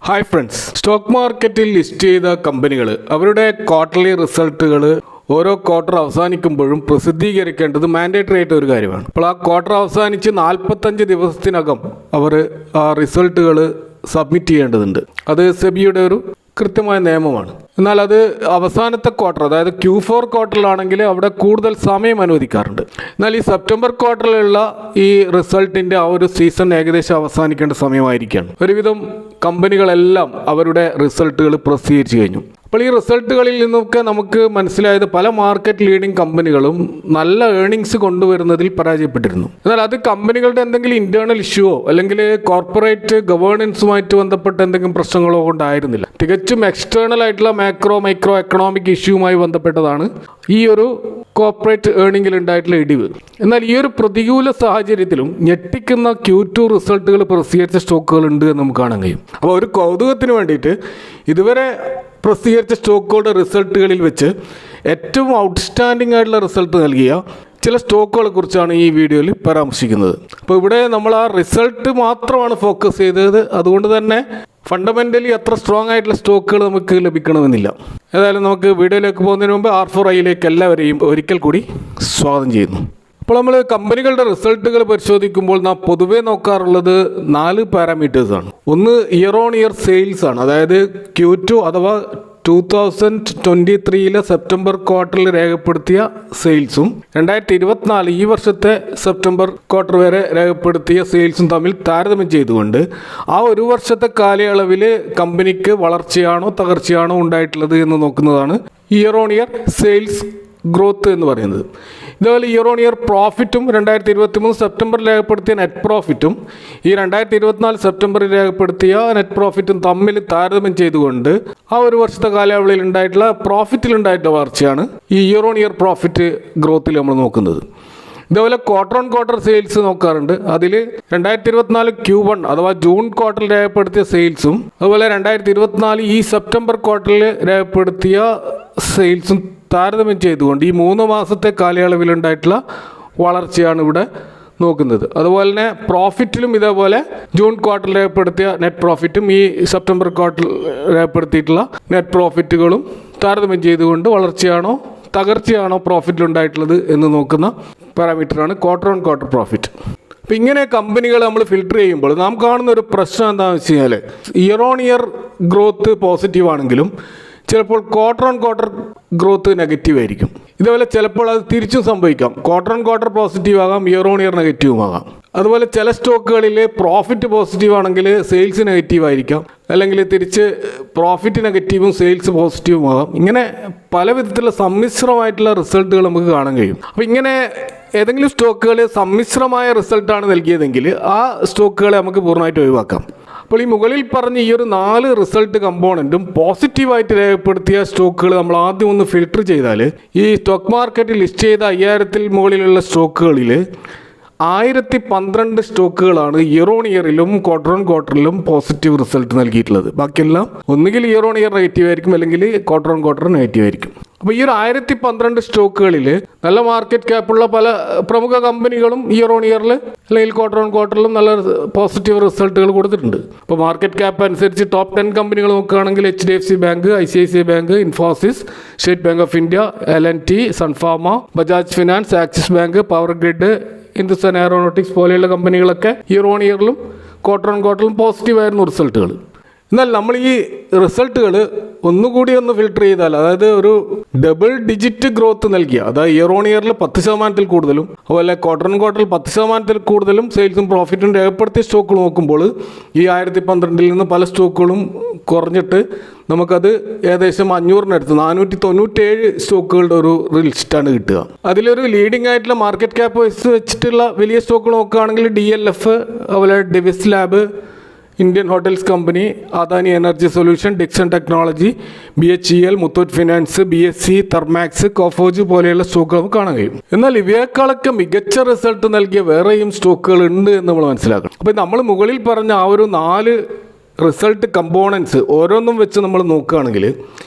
Hi friends, stock മാർക്കറ്റിൽ list ചെയ്ത കമ്പനികൾ അവരുടെ ക്വാർട്ടർലി റിസൾട്ടുകൾ ഓരോ ക്വാർട്ടർ അവസാനിക്കുമ്പോഴും പ്രസിദ്ധീകരിക്കേണ്ടത് മാൻഡേറ്ററി ആയിട്ട് ഒരു കാര്യമാണ്. അപ്പോൾ ആ ക്വാർട്ടർ അവസാനിച്ച് 45 ദിവസത്തിനകം അവർ ആ റിസൾട്ടുകൾ സബ്മിറ്റ് ചെയ്യേണ്ടതുണ്ട്. അത് സെബിയുടെ ഒരു കൃത്യമായ നിയമമാണ്. എന്നാൽ അത് അവസാനത്തെ ക്വാർട്ടർ, അതായത് Q4 ക്വാർട്ടറിലാണെങ്കിൽ അവിടെ കൂടുതൽ സമയം അനുവദിക്കാറുണ്ട്. എന്നാൽ ഈ സെപ്റ്റംബർ ക്വാർട്ടറിലുള്ള ഈ റിസൾട്ടിൻ്റെ ആ ഒരു സീസൺ ഏകദേശം അവസാനിക്കേണ്ട സമയമായിരിക്കുകയാണ്. ഒരുവിധം കമ്പനികളെല്ലാം അവരുടെ റിസൾട്ടുകൾ പ്രസിദ്ധീകരിച്ചു കഴിഞ്ഞു. അപ്പോൾ ഈ റിസൾട്ടുകളിൽ നിന്നൊക്കെ നമുക്ക് മനസ്സിലായത് പല മാർക്കറ്റ് ലീഡിംഗ് കമ്പനികളും നല്ല ഏർണിങ്സ് കൊണ്ടുവരുന്നതിൽ പരാജയപ്പെട്ടിരുന്നു. എന്നാൽ അത് കമ്പനികളുടെ എന്തെങ്കിലും ഇന്റേണൽ ഇഷ്യൂവോ അല്ലെങ്കിൽ കോർപ്പറേറ്റ് ഗവേണൻസുമായിട്ട് ബന്ധപ്പെട്ട എന്തെങ്കിലും പ്രശ്നങ്ങളോ കൊണ്ടായിരുന്നില്ല. തികച്ചും എക്സ്റ്റേണൽ ആയിട്ടുള്ള മൈക്രോ എക്കണോമിക് ഇഷ്യൂവുമായി ബന്ധപ്പെട്ടതാണ് ഈ ഒരു കോർപ്പറേറ്റ് ഏർണിംഗിൽ ഉണ്ടായിട്ടുള്ള ഇടിവ്. എന്നാൽ ഈ ഒരു പ്രതികൂല സാഹചര്യത്തിലും ഞെട്ടിക്കുന്ന Q2 റിസൾട്ടുകൾ പ്രസിദ്ധീകരിച്ച സ്റ്റോക്കുകൾ ഉണ്ട് എന്ന് നമുക്ക് കാണാൻ കഴിയും. അപ്പോൾ ഒരു കൗതുകത്തിന് വേണ്ടിയിട്ട് ഇതുവരെ പ്രസിദ്ധീകരിച്ച സ്റ്റോക്കുകളുടെ റിസൾട്ടുകളിൽ വെച്ച് ഏറ്റവും ഔട്ട്സ്റ്റാൻഡിംഗ് ആയിട്ടുള്ള റിസൾട്ട് നൽകിയ ചില സ്റ്റോക്കുകളെ കുറിച്ചാണ് ഈ വീഡിയോയിൽ പരാമർശിക്കുന്നത്. അപ്പോൾ ഇവിടെ നമ്മൾ ആ റിസൾട്ട് മാത്രമാണ് ഫോക്കസ് ചെയ്തത്. അതുകൊണ്ട് തന്നെ ഫണ്ടമെൻ്റലി അത്ര സ്ട്രോങ് ആയിട്ടുള്ള സ്റ്റോക്കുകൾ നമുക്ക് ലഭിക്കണമെന്നില്ല. ഏതായാലും നമുക്ക് വീഡിയോയിലേക്ക് പോകുന്നതിന് മുമ്പ് R4iയിലേക്ക് എല്ലാവരെയും ഒരിക്കൽ കൂടി സ്വാഗതം ചെയ്യുന്നു. അപ്പോൾ നമ്മൾ കമ്പനികളുടെ റിസൾട്ടുകൾ പരിശോധിക്കുമ്പോൾ നാം പൊതുവെ നോക്കാറുള്ളത് 4 പാരാമീറ്റേഴ്സാണ്. ഒന്ന് ഇയർ ഓൺ ഇയർ സെയിൽസ് ആണ്. അതായത് Q2 അഥവാ 2023 സെപ്റ്റംബർ ക്വാർട്ടറിൽ രേഖപ്പെടുത്തിയ സെയിൽസും 2024 ഈ വർഷത്തെ സെപ്റ്റംബർ ക്വാർട്ടർ വരെ രേഖപ്പെടുത്തിയ സെയിൽസും തമ്മിൽ താരതമ്യം ചെയ്തുകൊണ്ട് ആ ഒരു വർഷത്തെ കാലയളവിൽ കമ്പനിക്ക് വളർച്ചയാണോ തകർച്ചയാണോ ഉണ്ടായിട്ടുള്ളത് എന്ന് നോക്കുന്നതാണ് year on year sales growth എന്ന് പറയുന്നത്. ഇതുപോലെ ഇയർ ഓൺ ഇയർ പ്രോഫിറ്റും 2023 സെപ്റ്റംബറിൽ രേഖപ്പെടുത്തിയ നെറ്റ് പ്രോഫിറ്റും ഈ 2024 സെപ്റ്റംബറിൽ രേഖപ്പെടുത്തിയ നെറ്റ് പ്രോഫിറ്റും തമ്മിൽ താരതമ്യം ചെയ്തുകൊണ്ട് ആ ഒരു വർഷത്തെ കാലയളവിൽ ഉണ്ടായിട്ടുള്ള പ്രോഫിറ്റിലുണ്ടായിട്ടുള്ള വളർച്ചയാണ് ഈ ഇയർ ഓൺ ഇയർ പ്രോഫിറ്റ് ഗ്രോത്തിൽ നമ്മൾ നോക്കുന്നത്. ഇതേപോലെ ക്വാർട്ടർ ഓൺ ക്വാർട്ടർ സെയിൽസ് നോക്കാറുണ്ട്. അതിൽ 2024 Q1 അഥവാ ജൂൺ ക്വാർട്ടറിൽ രേഖപ്പെടുത്തിയ സെയിൽസും അതുപോലെ 2024 ഈ സെപ്റ്റംബർ ക്വാർട്ടറിൽ രേഖപ്പെടുത്തിയ സെയിൽസും താരതമ്യം ചെയ്തുകൊണ്ട് ഈ 3 മാസത്തെ കാലയളവിലുണ്ടായിട്ടുള്ള വളർച്ചയാണ് ഇവിടെ നോക്കുന്നത്. അതുപോലെ തന്നെ പ്രോഫിറ്റിലും ഇതേപോലെ ജൂൺ ക്വാർട്ടറിൽ രേഖപ്പെടുത്തിയ നെറ്റ് പ്രോഫിറ്റും ഈ സെപ്റ്റംബർ ക്വാർട്ടറിൽ രേഖപ്പെടുത്തിയിട്ടുള്ള നെറ്റ് പ്രോഫിറ്റുകളും താരതമ്യം ചെയ്തുകൊണ്ട് വളർച്ചയാണോ തകർച്ചയാണോ പ്രോഫിറ്റിലുണ്ടായിട്ടുള്ളത് എന്ന് നോക്കുന്ന പാരാമീറ്ററാണ് ക്വാർട്ടർ ഓൺ ക്വാർട്ടർ പ്രോഫിറ്റ്. അപ്പം ഇങ്ങനെ കമ്പനികൾ നമ്മൾ ഫിൽട്ടർ ചെയ്യുമ്പോൾ നാം കാണുന്ന ഒരു പ്രശ്നം എന്താണെന്ന് വെച്ച് കഴിഞ്ഞാൽ year on year growth positive ആണെങ്കിലും ചിലപ്പോൾ quarter on quarter growth negative ആയിരിക്കും. ഇതുപോലെ ചിലപ്പോൾ അത് തിരിച്ചും സംഭവിക്കാം. ക്വാർട്ടർ ഓൺ ക്വാർട്ടർ പോസിറ്റീവ് ആകാം, ഇയർ ഓൺ ഇയർ നെഗറ്റീവും ആകാം. അതുപോലെ ചില സ്റ്റോക്കുകളിൽ പ്രോഫിറ്റ് പോസിറ്റീവ് ആണെങ്കിൽ സെയിൽസ് നെഗറ്റീവ് ആയിരിക്കാം, അല്ലെങ്കിൽ തിരിച്ച് പ്രോഫിറ്റ് നെഗറ്റീവും സെയിൽസ് പോസിറ്റീവും ആകാം. ഇങ്ങനെ പല വിധത്തിലുള്ള സമ്മിശ്രമായിട്ടുള്ള റിസൾട്ടുകൾ നമുക്ക് കാണാൻ കഴിയും. അപ്പോൾ ഇങ്ങനെ ഏതെങ്കിലും സ്റ്റോക്കുകൾ സമ്മിശ്രമായ റിസൾട്ടാണ് നൽകിയതെങ്കിൽ ആ സ്റ്റോക്കുകളെ നമുക്ക് പൂർണ്ണമായിട്ട് ഒഴിവാക്കാം. അപ്പോൾ ഈ മുകളിൽ പറഞ്ഞ ഈ ഒരു 4 റിസൾട്ട് കമ്പോണൻറ്റും പോസിറ്റീവായിട്ട് രേഖപ്പെടുത്തിയ സ്റ്റോക്കുകൾ നമ്മൾ ആദ്യം ഒന്ന് ഫിൽട്ടർ ചെയ്താൽ ഈ സ്റ്റോക്ക് മാർക്കറ്റിൽ ലിസ്റ്റ് ചെയ്ത 5000-ൽ മുകളിലുള്ള സ്റ്റോക്കുകളിൽ 1012 സ്റ്റോക്കുകളാണ് ഇയർ ഓൺ ഇയറിലും ക്വാർട്ടർ ഓൺ ക്വാർട്ടറിലും പോസിറ്റീവ് റിസൾട്ട് നൽകിയിട്ടുള്ളത്. ബാക്കിയെല്ലാം ഒന്നുകിൽ ഇയർ ഓൺ ഇയർ നെഗറ്റീവ് ആയിരിക്കും, അല്ലെങ്കിൽ ക്വാർട്ടർ ഓൺ ക്വാർട്ടർ നെഗറ്റീവ് ആയിരിക്കും. അപ്പോൾ ഈ ഒരു 1012 സ്റ്റോക്കുകളിൽ നല്ല മാർക്കറ്റ് ക്യാപ്പുള്ള പല പ്രമുഖ കമ്പനികളും ഇയർ ഓൺ ഇയറിൽ അല്ലെങ്കിൽ ക്വാർട്ടർ ഓൺ ക്വാർട്ടറിലും നല്ല പോസിറ്റീവ് റിസൾട്ടുകൾ കൊടുത്തിട്ടുണ്ട്. അപ്പോൾ മാർക്കറ്റ് ക്യാപ്പ് അനുസരിച്ച് ടോപ്പ് 10 കമ്പനികൾ നോക്കുകയാണെങ്കിൽ HDFC bank, ICICI bank, Infosys, state bank of India, L&T, Sun Pharma, Bajaj finance, axis bank, power grid, Hindustan aeronautics പോലെയുള്ള കമ്പനികളൊക്കെ ഇയർ ഓൺ ഇയറിലും ക്വാർട്ടർ ഓൺ ക്വാർട്ടറിലും പോസിറ്റീവായിരുന്നു റിസൾട്ടുകൾ. എന്നാൽ നമ്മൾ ഈ റിസൾട്ടുകൾ ഒന്നുകൂടി ഒന്ന് ഫിൽട്ടർ ചെയ്താൽ, അതായത് ഒരു ഡബിൾ ഡിജിറ്റ് ഗ്രോത്ത് നൽകിയ, അതായത് ഇയർ ഓൺ ഇയറിൽ 10% കൂടുതലും അതുപോലെ ക്വാർട്ടർ ഓൺ ക്വാർട്ടറിൽ 10% കൂടുതലും സെയിൽസും പ്രോഫിറ്റും രേഖപ്പെടുത്തിയ സ്റ്റോക്കുകൾ നോക്കുമ്പോൾ ഈ 1012-ൽ നിന്ന് പല സ്റ്റോക്കുകളും കുറഞ്ഞിട്ട് നമുക്കത് ഏകദേശം 500-നടുത്ത് 497 സ്റ്റോക്കുകളുടെ ഒരു ലിസ്റ്റാണ് കിട്ടുക. അതിലൊരു ലീഡിംഗ് ആയിട്ടുള്ള മാർക്കറ്റ് ക്യാപ്പ് വെച്ചിട്ടുള്ള വലിയ സ്റ്റോക്കുകൾ നോക്കുകയാണെങ്കിൽ DLF, അതുപോലെ Divi's lab, Indian hotels company, Adani energy solution, Dixon technology, BHEL, Muthoot finance, BSC, Thermax, Coforge പോലെയുള്ള സ്റ്റോക്കുകൾ നമുക്ക് കാണാൻ കഴിയും. എന്നാൽ ഇവയേക്കാളൊക്കെ മികച്ച റിസൾട്ട് നൽകിയ വേറെയും സ്റ്റോക്കുകൾ ഉണ്ട് എന്ന് നമ്മൾ മനസ്സിലാക്കണം. അപ്പോൾ നമ്മൾ മുകളിൽ പറഞ്ഞ ആ ഒരു 4 റിസൾട്ട് കമ്പോണൻസ് ഓരോന്നും വെച്ച് നമ്മൾ നോക്കുകയാണെങ്കിൽ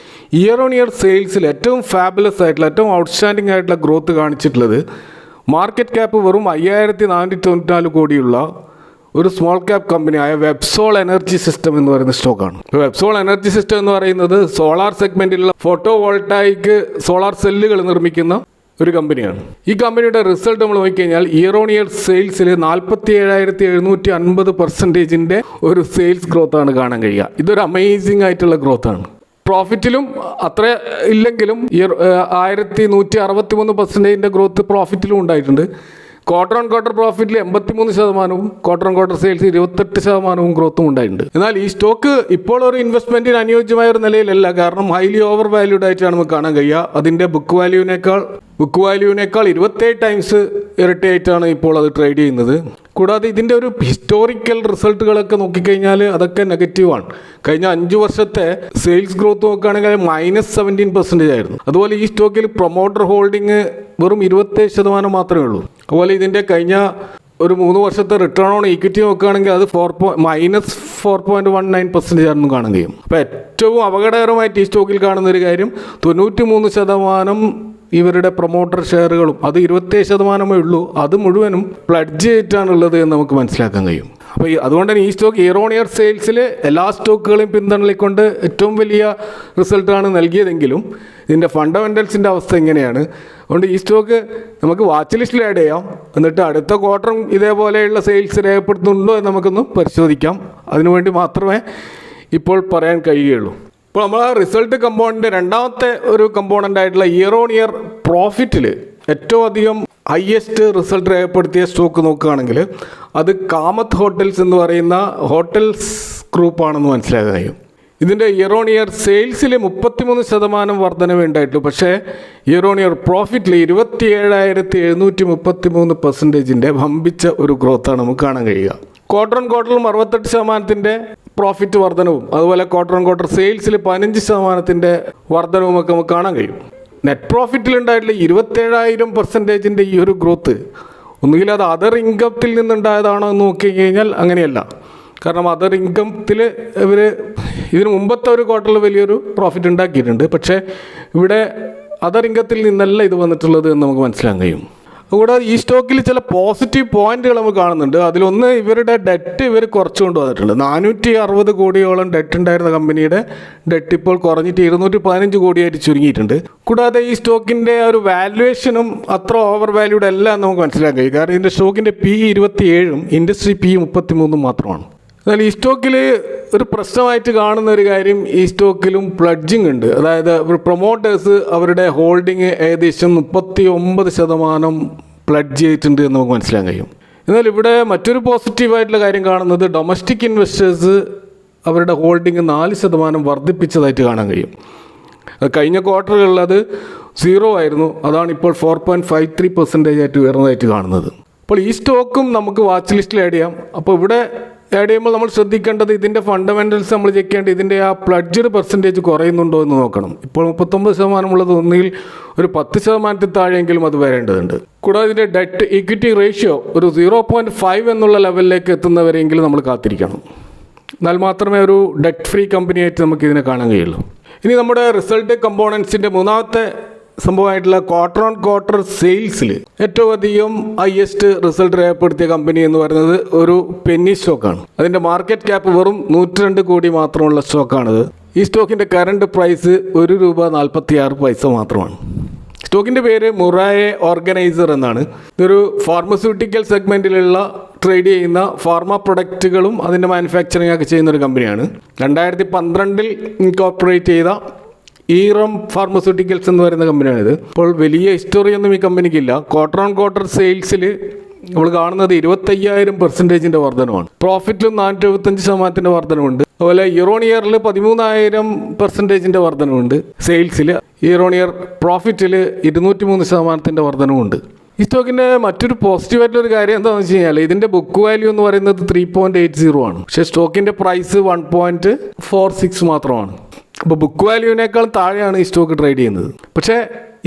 ഇയർ ഓൺ ഇയർ സെയിൽസിൽ ഏറ്റവും ഫാബുലസ് ആയിട്ടുള്ള ഏറ്റവും ഔട്ട്സ്റ്റാൻഡിംഗ് ആയിട്ടുള്ള ഗ്രോത്ത് കാണിച്ചിട്ടുള്ളത് മാർക്കറ്റ് ക്യാപ്പ് വെറും 5494 കോടിയുള്ള ഒരു സ്മോൾ ക്യാപ് കമ്പനിയായ വെബ്സോൾ എനർജി സിസ്റ്റം എന്ന് പറയുന്ന സ്റ്റോക്കാണ്. വെബ്സോൾ എനർജി സിസ്റ്റം എന്ന് പറയുന്നത് സോളാർ സെഗ്മെന്റിലുള്ള ഫോട്ടോ വോൾട്ടായിക് സോളാർ സെല്ലുകൾ നിർമ്മിക്കുന്ന ഒരു കമ്പനിയാണ്. ഈ കമ്പനിയുടെ റിസൾട്ട് നമ്മൾ നോക്കിക്കഴിഞ്ഞാൽ ഇയർ ഓൺ ഇയർ സെയിൽസിൽ 47,750% ഒരു സെയിൽസ് ഗ്രോത്ത് ആണ് കാണാൻ കഴിയുക. ഇതൊരു അമേസിംഗ് ആയിട്ടുള്ള ഗ്രോത്ത് ആണ്. പ്രോഫിറ്റിലും അത്ര ഇല്ലെങ്കിലും 1163% ഗ്രോത്ത് പ്രോഫിറ്റിലും ഉണ്ടായിട്ടുണ്ട്. ക്വാർട്ടർ ഓൺ ക്വാർട്ടർ പ്രോഫിറ്റിൽ 83%, ക്വാർട്ടർ ഓൺ ക്വാർട്ടർ സെയിൽസ് 28% ഗ്രോത്തും ഉണ്ടായിട്ടുണ്ട്. എന്നാൽ ഈ സ്റ്റോക്ക് ഇപ്പോൾ ഒരു ഇൻവെസ്റ്റ്മെന്റിന് അനുയോജ്യമായ ഒരു നിലയിലല്ല. കാരണം ഹൈലി ഓവർ വാല്യൂഡ് ആയിട്ടാണ് നമുക്ക് കാണാൻ കഴിയുക. അതിൻ്റെ ബുക്ക് വാല്യൂവിനേക്കാൾ 27 ടൈംസ് ഇരട്ടിയായിട്ടാണ് ഇപ്പോൾ അത് ട്രേഡ് ചെയ്യുന്നത്. കൂടാതെ ഇതിൻ്റെ ഒരു ഹിസ്റ്റോറിക്കൽ റിസൾട്ടുകളൊക്കെ നോക്കിക്കഴിഞ്ഞാൽ അതൊക്കെ നെഗറ്റീവാണ്. കഴിഞ്ഞ 5 വർഷത്തെ സെയിൽസ് ഗ്രോത്ത് നോക്കുകയാണെങ്കിൽ -17% ആയിരുന്നു. അതുപോലെ ഈ സ്റ്റോക്കിൽ പ്രൊമോട്ടർ ഹോൾഡിംഗ് വെറും 27% മാത്രമേ ഉള്ളൂ. അതുപോലെ ഇതിൻ്റെ കഴിഞ്ഞ ഒരു 3 വർഷത്തെ റിട്ടേൺ ഓൺ ഇക്വിറ്റി നോക്കുകയാണെങ്കിൽ അത് -4.19% ആണെന്ന് കാണാൻ കഴിയും. അപ്പോൾ ഏറ്റവും അപകടകരമായിട്ട് ഈ സ്റ്റോക്കിൽ കാണുന്ന ഒരു കാര്യം 93% ഇവരുടെ പ്രൊമോട്ടർ ഷെയറുകളും, അത് 27% ഉള്ളൂ, അത് മുഴുവനും പ്ലഡ്ജ് ചെയ്തിട്ടാണുള്ളത് എന്ന് നമുക്ക് മനസ്സിലാക്കാൻ കഴിയും. അപ്പോൾ അതുകൊണ്ട് തന്നെ ഈ സ്റ്റോക്ക് ഇയർ ഓൺ ഇയർ സെയിൽസിൽ എല്ലാ സ്റ്റോക്കുകളെയും പിന്തള്ളിക്കൊണ്ട് ഏറ്റവും വലിയ റിസൾട്ടാണ് നൽകിയതെങ്കിലും ഇതിൻ്റെ ഫണ്ടമെൻ്റൽസിൻ്റെ അവസ്ഥ എങ്ങനെയാണ്. അതുകൊണ്ട് ഈ സ്റ്റോക്ക് നമുക്ക് വാച്ച് ലിസ്റ്റിൽ ആഡ് ചെയ്യാം. എന്നിട്ട് അടുത്ത ക്വാർട്ടറും ഇതേപോലെയുള്ള സെയിൽസ് രേഖപ്പെടുത്തുന്നുണ്ടോ എന്ന് നമുക്കൊന്ന് പരിശോധിക്കാം. അതിനുവേണ്ടി മാത്രമേ ഇപ്പോൾ പറയാൻ കഴിയുകയുള്ളൂ. ഇപ്പോൾ നമ്മൾ റിസൾട്ട് കമ്പോണൻ്റ് രണ്ടാമത്തെ ഒരു കമ്പോണൻ്റ് ആയിട്ടുള്ള ഇയർ ഓൺ ഇയർ പ്രോഫിറ്റിൽ ഏറ്റവും അധികം ഹയസ്റ്റ് റിസൾട്ട് രേഖപ്പെടുത്തിയ സ്റ്റോക്ക് നോക്കുകയാണെങ്കിൽ അത് കാമത്ത് ഹോട്ടൽസ് എന്ന് പറയുന്ന ഹോട്ടൽസ് ഗ്രൂപ്പാണെന്ന് മനസ്സിലാക്കാൻ കഴിയും. ഇതിൻ്റെ ഇയർ ഓൺ ഇയർ സെയിൽസിൽ 33% വർധനവേ ഉണ്ടായിട്ടുള്ളൂ. പക്ഷേ ഇയർ ഓൺ ഇയർ പ്രോഫിറ്റിൽ 27,733% വമ്പിച്ച ഒരു ഗ്രോത്താണ് നമുക്ക് കാണാൻ കഴിയുക. ക്വാർട്ടർ ഓൺ ക്വാർട്ടറിലും 68% പ്രോഫിറ്റ് വർധനവും, അതുപോലെ ക്വാർട്ടർ ഓൺ ക്വാർട്ടർ സെയിൽസിൽ 15% വർധനവും ഒക്കെ നമുക്ക് കാണാൻ കഴിയും. നെറ്റ് പ്രോഫിറ്റിലുണ്ടായിട്ടുള്ള 27,000% ഈ ഒരു ഗ്രോത്ത് ഒന്നുകിൽ അത് അതർ ഇൻകത്തിൽ നിന്നുണ്ടായതാണോ എന്ന് നോക്കി കഴിഞ്ഞാൽ അങ്ങനെയല്ല. കാരണം അതർ ഇൻകത്തിൽ ഇവർ ഇതിന് മുമ്പത്തെ ഒരു ക്വാർട്ടറിൽ വലിയൊരു പ്രോഫിറ്റ് ഉണ്ടാക്കിയിട്ടുണ്ട്. പക്ഷേ ഇവിടെ അതർ ഇൻകത്തിൽ നിന്നല്ല ഇത് വന്നിട്ടുള്ളത് എന്ന് നമുക്ക് മനസ്സിലാക്കാൻ കഴിയും. അതുകൂടാതെ ഈ സ്റ്റോക്കിൽ ചില പോസിറ്റീവ് പോയിന്റുകൾ നമുക്ക് കാണുന്നുണ്ട്. അതിലൊന്ന് ഇവരുടെ ഡെറ്റ് ഇവർ കുറച്ച് കൊണ്ടുവന്നിട്ടുണ്ട്. 460 കോടിയോളം ഡെറ്റ് ഉണ്ടായിരുന്ന കമ്പനിയുടെ ഡെറ്റ് ഇപ്പോൾ കുറഞ്ഞിട്ട് 215 കോടിയായിട്ട് ചുരുങ്ങിയിട്ടുണ്ട്. കൂടാതെ ഈ സ്റ്റോക്കിൻ്റെ ഒരു വാല്യുവേഷനും അത്ര ഓവർ വാല്യൂഡ് അല്ല എന്ന് നമുക്ക് മനസ്സിലാക്കാൻ കഴിയും. കാരണം ഇതിൻ്റെ സ്റ്റോക്കിൻ്റെ PE 27 ഇൻഡസ്ട്രി PE 33 മാത്രമാണ്. എന്നാൽ ഈ സ്റ്റോക്കിൽ ഒരു പ്രശ്നമായിട്ട് കാണുന്ന ഒരു കാര്യം, ഈ സ്റ്റോക്കിലും പ്ലഡ്ജിങ് ഉണ്ട്. അതായത് പ്രൊമോട്ടേഴ്സ് അവരുടെ ഹോൾഡിങ് ഏകദേശം 39% പ്ലഡ്ജ് ചെയ്തിട്ടുണ്ട് എന്ന് നമുക്ക് മനസ്സിലാക്കാൻ കഴിയും. എന്നാൽ ഇവിടെ മറ്റൊരു പോസിറ്റീവായിട്ടുള്ള കാര്യം കാണുന്നത് ഡൊമസ്റ്റിക് ഇൻവെസ്റ്റേഴ്സ് അവരുടെ ഹോൾഡിങ് 4% വർദ്ധിപ്പിച്ചതായിട്ട് കാണാൻ കഴിയും. കഴിഞ്ഞ ക്വാർട്ടറുകളിൽ അത് 0 ആയിരുന്നു. അതാണ് ഇപ്പോൾ 4.53% ആയിട്ട് ഉയർന്നതായിട്ട് കാണുന്നത്. അപ്പോൾ ഈ സ്റ്റോക്കും നമുക്ക് വാച്ച് ലിസ്റ്റിൽ ആഡ് ചെയ്യാം. അപ്പോൾ ഇവിടെ ആഡ് ചെയ്യുമ്പോൾ നമ്മൾ ശ്രദ്ധിക്കേണ്ടത് ഇതിൻ്റെ ഫണ്ടമെൻ്റൽസ് നമ്മൾ ചെക്ക് ചെയ്യേണ്ടത് ഇതിൻ്റെ ആ പ്ലഡ്ജഡ് പെർസെൻറ്റേജ് കുറയുന്നുണ്ടോ എന്ന് നോക്കണം. ഇപ്പോൾ 39% ഉള്ളത് ഒന്നുകിൽ ഒരു 10% താഴെയെങ്കിലും അത് വരേണ്ടതുണ്ട്. കൂടാതെ ഇതിൻ്റെ ഡെറ്റ് ഇക്വിറ്റി റേഷ്യോ ഒരു 0.5 എന്നുള്ള ലെവലിലേക്ക് എത്തുന്നവരെങ്കിലും നമ്മൾ കാത്തിരിക്കണം. എന്നാൽ മാത്രമേ ഒരു ഡെറ്റ് ഫ്രീ കമ്പനിയായിട്ട് നമുക്ക് ഇതിനെ കാണാൻ കഴിയുള്ളൂ. ഇനി നമ്മുടെ റിസൾട്ട് കമ്പോണൻസിൻ്റെ മൂന്നാമത്തെ സംഭവമായിട്ടുള്ള ക്വാർട്ടർ ഓൺ ക്വാർട്ടർ സെയിൽസിൽ ഏറ്റവും അധികം ഹയസ്റ്റ് റിസൾട്ട് രേഖപ്പെടുത്തിയ കമ്പനി എന്ന് പറയുന്നത് ഒരു പെന്നി സ്റ്റോക്കാണ്. അതിൻ്റെ മാർക്കറ്റ് ക്യാപ്പ് വെറും 102 കോടി മാത്രമുള്ള സ്റ്റോക്കാണിത്. ഈ സ്റ്റോക്കിൻ്റെ കറണ്ട് പ്രൈസ് ₹1.46 മാത്രമാണ്. സ്റ്റോക്കിൻ്റെ പേര് മുറായെ ഓർഗനൈസർ എന്നാണ്. ഇതൊരു ഫാർമസ്യൂട്ടിക്കൽ സെഗ്മെൻറ്റിലുള്ള ട്രേഡ് ചെയ്യുന്ന ഫാർമ പ്രൊഡക്റ്റുകളും അതിൻ്റെ മാനുഫാക്ചറിങ് ഒക്കെ ചെയ്യുന്ന ഒരു കമ്പനിയാണ്. 2012 ഇൻകോർപ്പറേറ്റ് ചെയ്ത ഈറം ഫാർമസ്യൂട്ടിക്കൽസ് എന്ന് പറയുന്ന കമ്പനിയാണിത്. ഇപ്പോൾ വലിയ ഹിസ്റ്ററിയൊന്നും ഈ കമ്പനിക്കില്ല. ക്വാർട്ടർ ഓൺ ക്വാർട്ടർ സെയിൽസിൽ നമ്മൾ കാണുന്നത് 25,000% വർധനമാണ്. പ്രോഫിറ്റിലും 475% വർധനമുണ്ട്. അതുപോലെ ഇയർ ഓൺ ഇയറിൽ 13,000% വർധനമുണ്ട്. സെയിൽസിൽ ഇയർ ഓൺ ഇയർ പ്രോഫിറ്റിൽ 203% വർധനമുണ്ട്. ഈ സ്റ്റോക്കിൻ്റെ മറ്റൊരു പോസിറ്റീവായിട്ടുള്ളൊരു കാര്യം എന്താണെന്ന് വെച്ച് കഴിഞ്ഞാൽ ഇതിൻ്റെ ബുക്ക് വാല്യൂ എന്ന് പറയുന്നത് 3.80 ആണ്. പക്ഷേ സ്റ്റോക്കിൻ്റെ പ്രൈസ് 1.46 മാത്രമാണ്. അപ്പോൾ ബുക്ക് വാല്യൂവിനേക്കാൾ താഴെയാണ് ഈ സ്റ്റോക്ക് ട്രേഡ് ചെയ്യുന്നത്. പക്ഷേ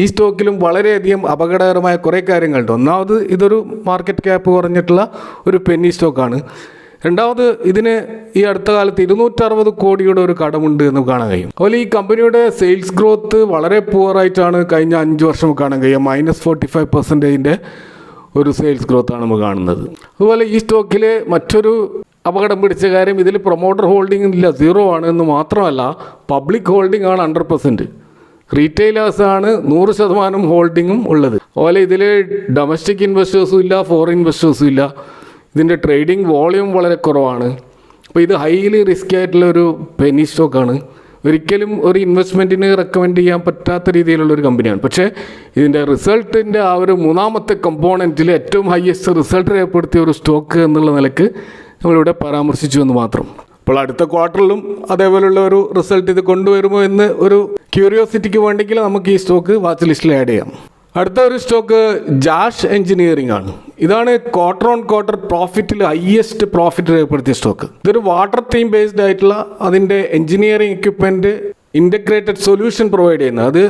ഈ സ്റ്റോക്കിലും വളരെയധികം അപകടകരമായ കുറേ കാര്യങ്ങളുണ്ട്. ഒന്നാമത് ഇതൊരു മാർക്കറ്റ് ക്യാപ്പ് കുറഞ്ഞിട്ടുള്ള ഒരു പെന്നി സ്റ്റോക്കാണ്. രണ്ടാമത് ഇതിന് ഈ അടുത്ത കാലത്ത് 260 കോടിയുടെ ഒരു കടമുണ്ട് എന്ന് കാണാൻ കഴിയും. അതുപോലെ ഈ കമ്പനിയുടെ സെയിൽസ് ഗ്രോത്ത് വളരെ പുവറായിട്ടാണ് കഴിഞ്ഞ 5 വർഷം കാണാൻ കഴിയുക. -45% ഒരു സെയിൽസ് ഗ്രോത്താണ് നമ്മൾ കാണുന്നത്. അതുപോലെ ഈ സ്റ്റോക്കിൽ മറ്റൊരു അപകടം പിടിച്ച കാര്യം, ഇതിൽ പ്രൊമോട്ടർ ഹോൾഡിംഗ് ഇല്ല, 0 ആണ് എന്ന് മാത്രമല്ല പബ്ലിക് ഹോൾഡിംഗ് ആണ് 100%. റീറ്റെയിലേഴ്സാണ് 100% ഹോൾഡിങ്ങും ഉള്ളത്. അതുപോലെ ഇതിൽ ഡൊമസ്റ്റിക് ഇൻവെസ്റ്റേഴ്സും ഇല്ല, ഫോറിൻ ഇൻവെസ്റ്റേഴ്സും ഇല്ല. ഇതിൻ്റെ ട്രേഡിംഗ് വോളിയൂം വളരെ കുറവാണ്. അപ്പോൾ ഇത് ഹൈലി റിസ്കി ആയിട്ടുള്ളൊരു പെനി സ്റ്റോക്കാണ്. ഒരിക്കലും ഒരു ഇൻവെസ്റ്റ്മെൻറ്റിന് റെക്കമെൻഡ് ചെയ്യാൻ പറ്റാത്ത രീതിയിലുള്ളൊരു കമ്പനിയാണ്. പക്ഷേ ഇതിൻ്റെ റിസൾട്ടിൻ്റെ ആ ഒരു മൂന്നാമത്തെ കമ്പോണൻറ്റിൽ ഏറ്റവും ഹയസ്റ്റ് റിസൾട്ട് രേഖപ്പെടുത്തിയ ഒരു സ്റ്റോക്ക് എന്നുള്ള നിലക്ക് നമ്മളിവിടെ പരാമർശിച്ചു എന്ന് മാത്രം. അപ്പോൾ അടുത്ത ക്വാർട്ടറിലും അതേപോലുള്ള ഒരു റിസൾട്ട് ഇത് കൊണ്ടുവരുമോ എന്ന് ഒരു ക്യൂരിയോസിറ്റിക്ക് വേണ്ടെങ്കിൽ നമുക്ക് ഈ സ്റ്റോക്ക് വാച്ച് ലിസ്റ്റിൽ ആഡ് ചെയ്യാം. അടുത്ത ഒരു സ്റ്റോക്ക് ജാഷ് എഞ്ചിനീയറിംഗ് ആണ്. ഇതാണ് ക്വാർട്ടർ ഓൺ ക്വാർട്ടർ പ്രോഫിറ്റിൽ ഹയസ്റ്റ് പ്രോഫിറ്റ് രേഖപ്പെടുത്തിയ സ്റ്റോക്ക്. ഇതൊരു വാട്ടർ തീം ബേസ്ഡ് ആയിട്ടുള്ള അതിൻ്റെ engineering equipment integrated solution provide ചെയ്യുന്നത്. അത്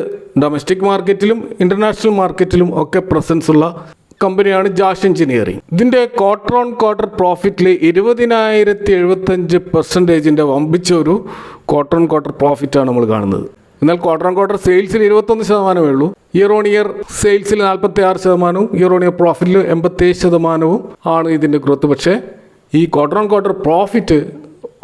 ഡൊമസ്റ്റിക് മാർക്കറ്റിലും ഇൻ്റർനാഷണൽ മാർക്കറ്റിലും ഒക്കെ പ്രസൻസ് ഉള്ള കമ്പനിയാണ് ജാഷ് എഞ്ചിനീയറിംഗ്. ഇതിൻ്റെ ക്വാർട്ടർ ഓൺ ക്വാർട്ടർ പ്രോഫിറ്റിൽ 20,075% വമ്പിച്ച ഒരു ക്വാർട്ടർ ഓൺ ക്വാർട്ടർ പ്രോഫിറ്റാണ് നമ്മൾ കാണുന്നത്. എന്നാൽ ക്വാർട്ടർ ഓൺ ക്വാർട്ടർ സെയിൽസിൽ 21% ഉള്ളൂ. ഇയർ ഓൺ ഇയർ സെയിൽസിൽ 46%, ഇയർ ഓൺ ഇയർ പ്രോഫിറ്റിൽ 87% ആണ് ഇതിൻ്റെ ഗ്രോത്ത്. പക്ഷേ ഈ ക്വാർട്ടർ ഓൺ ക്വാർട്ടർ പ്രോഫിറ്റ്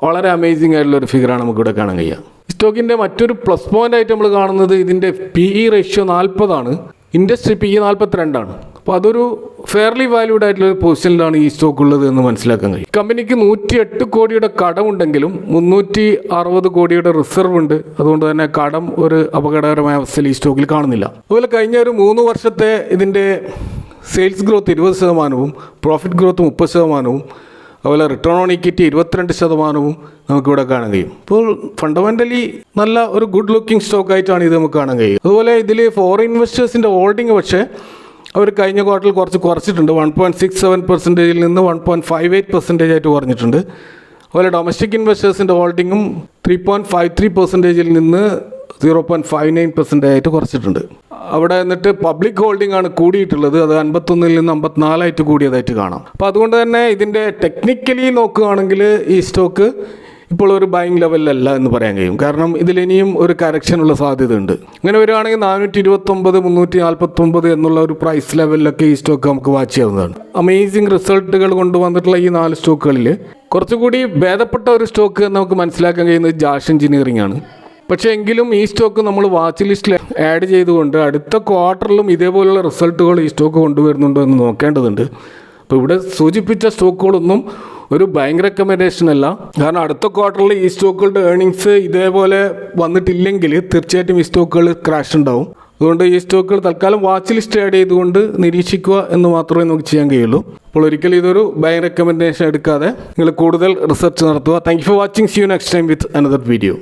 വളരെ അമേസിംഗ് ആയിട്ടുള്ള ഒരു ഫിഗറാണ് നമുക്കിവിടെ കാണാൻ കഴിയുക. സ്റ്റോക്കിൻ്റെ മറ്റൊരു പ്ലസ് പോയിന്റ് ആയിട്ട് നമ്മൾ കാണുന്നത് ഇതിൻ്റെ PE റേഷ്യോ 40 ആണ്, ഇൻഡസ്ട്രി PE 42 ആണ്. അപ്പോൾ അതൊരു ഫെയർലി വാല്യൂഡ് ആയിട്ടുള്ള ഒരു പൊസിഷനിലാണ് ഈ സ്റ്റോക്ക് ഉള്ളത് എന്ന് മനസ്സിലാക്കാൻ കഴിയും. കമ്പനിക്ക് 108 കോടിയുടെ കടമുണ്ടെങ്കിലും 360 കോടിയുടെ റിസർവ് ഉണ്ട്. അതുകൊണ്ട് തന്നെ കടം ഒരു അപകടകരമായ അവസ്ഥയിൽ ഈ സ്റ്റോക്കിൽ കാണുന്നില്ല. അതുപോലെ കഴിഞ്ഞ ഒരു 3 വർഷത്തെ ഇതിൻ്റെ സെയിൽസ് ഗ്രോത്ത് 20%, പ്രോഫിറ്റ് ഗ്രോത്ത് 30%, അതുപോലെ റിട്ടേൺ ഓൺ ഇക്വിറ്റി 22% നമുക്കിവിടെ കാണാൻ കഴിയും. അപ്പോൾ ഫണ്ടമെൻ്റലി നല്ല ഒരു ഗുഡ് ലുക്കിംഗ് സ്റ്റോക്കായിട്ടാണ് ഇത് നമുക്ക് കാണാൻ കഴിയും. അതുപോലെ ഇതിൽ ഫോറിൻ ഇൻവെസ്റ്റേഴ്സിൻ്റെ ഹോൾഡിംഗ് പക്ഷേ അവർ കഴിഞ്ഞ ക്വാർട്ടറിൽ കുറച്ചിട്ടുണ്ട്. 1.67% നിന്ന് 1.58% ആയിട്ട് കുറഞ്ഞിട്ടുണ്ട്. അതുപോലെ ഡൊമസ്റ്റിക് ഇൻവെസ്റ്റേഴ്സിൻ്റെ ഹോൾഡിങ്ങും 3.53% നിന്ന് 0.59% ആയിട്ട് കുറച്ചിട്ടുണ്ട്. അവിടെ എന്നിട്ട് പബ്ലിക് ഹോൾഡിംഗ് ആണ് കൂടിയിട്ടുള്ളത്. അത് 51 നിന്ന് 54 ആയിട്ട് കൂടിയതായിട്ട് കാണാം. അപ്പോൾ അതുകൊണ്ട് തന്നെ ഇതിൻ്റെ ടെക്നിക്കലി നോക്കുകയാണെങ്കിൽ ഈ സ്റ്റോക്ക് ഇപ്പോൾ ഒരു ബൈങ് ലെവലിലല്ല എന്ന് പറയാൻ കഴിയും. കാരണം ഇതിലിനിയും ഒരു കറക്ഷനുള്ള സാധ്യതയുണ്ട്. ഇങ്ങനെ വരികയാണെങ്കിൽ 429, 349 എന്നുള്ള ഒരു പ്രൈസ് ലെവലിലൊക്കെ ഈ സ്റ്റോക്ക് നമുക്ക് വാച്ച് ചെയ്യാവുന്നതാണ്. അമേസിങ് റിസൾട്ടുകൾ കൊണ്ടുവന്നിട്ടുള്ള ഈ 4 സ്റ്റോക്കുകളിൽ കുറച്ചുകൂടി ഭേദപ്പെട്ട ഒരു സ്റ്റോക്ക് നമുക്ക് മനസ്സിലാക്കാൻ കഴിയുന്നത് ജാഷ് എഞ്ചിനീയറിംഗ് ആണ്. പക്ഷേ എങ്കിലും ഈ സ്റ്റോക്ക് നമ്മൾ വാച്ച് ലിസ്റ്റിൽ ആഡ് ചെയ്തുകൊണ്ട് അടുത്ത ക്വാർട്ടറിലും ഇതേപോലുള്ള റിസൾട്ടുകൾ ഈ സ്റ്റോക്ക് കൊണ്ടുവരുന്നുണ്ടോ എന്ന് നോക്കേണ്ടതുണ്ട്. അപ്പോൾ ഇവിടെ സൂചിപ്പിച്ച സ്റ്റോക്കുകളൊന്നും ഒരു ബാങ്ക് റെക്കമെൻഡേഷൻ അല്ല. കാരണം അടുത്ത ക്വാർട്ടറിൽ ഈ സ്റ്റോക്കുകളുടെ ഏർണിങ്സ് ഇതേപോലെ വന്നിട്ടില്ലെങ്കിൽ തീർച്ചയായിട്ടും ഈ സ്റ്റോക്കുകൾ ക്രാഷ് ഉണ്ടാവും. അതുകൊണ്ട് ഈ സ്റ്റോക്കുകൾ തൽക്കാലം വാച്ച് ലിസ്റ്റ് ആഡ് ചെയ്തുകൊണ്ട് നിരീക്ഷിക്കുക എന്ന് മാത്രമേ നമുക്ക് ചെയ്യാൻ കഴിയുള്ളൂ. അപ്പോൾ ഒരിക്കലും ഇതൊരു ബാങ്ക് റെക്കമെൻഡേഷൻ എടുക്കാതെ നിങ്ങൾ കൂടുതൽ റിസർച്ച് നടത്തുക. Thank you for watching. See you next time with another video.